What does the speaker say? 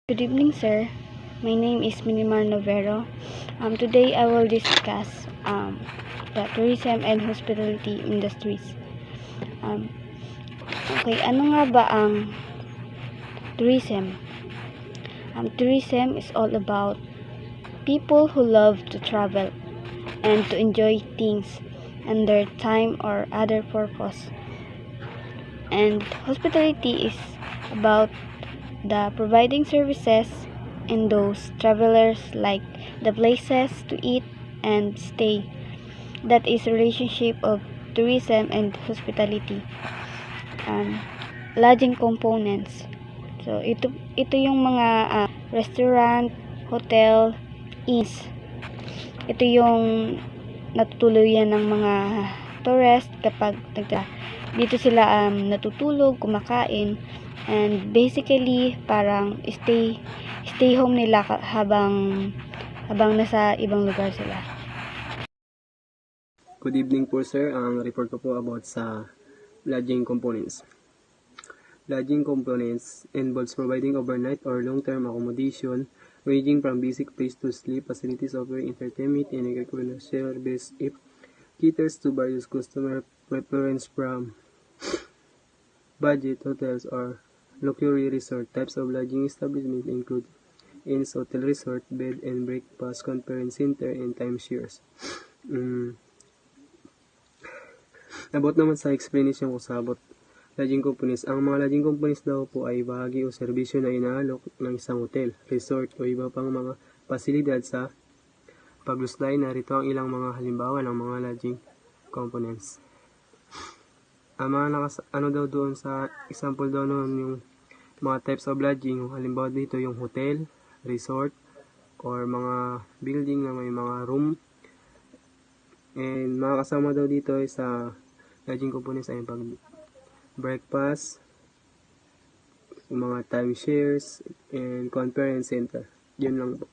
Good evening, sir. My name is Minimar Novero. Today I will discuss the tourism and hospitality industries. Um, ano nga ba ang tourism? Tourism is all about people who love to travel and to enjoy things and their time or other purpose. And hospitality is about the providing services in those travelers like the places to eat and stay. That is relationship of tourism and hospitality. Lodging components. So ito yung mga restaurant, hotel, inns. Ito yung natutuluyan ng mga tourist kapag dito sila natutulog, kumakain, and basically parang stay home nila habang nasa ibang lugar sila. Good evening po sir, ang report ko po about sa lodging components. Lodging components involves providing overnight or long-term accommodation ranging from basic place to sleep, facilities offering entertainment and recreational service. It caters to various customer preference from budget hotels or luxury resort. Types of lodging establishments include inns, hotel resort, bed and breakfast, conference center, and timeshares. About naman sa explanation ko sa about lodging companies. Ang mga lodging companies daw po ay bahagi o serbisyo na inaalok ng isang hotel, resort o iba pang mga pasilidad sa pagluslay. Narito ang ilang mga halimbawa ng mga lodging components. Ang mga ano daw doon sa example daw noon yung mga types of lodging. Halimbawa dito yung hotel, resort, or mga building na may mga room. And mga kasama daw dito ay sa lodging components ay pag breakfast, mga timeshares, and conference center. Yun lang po.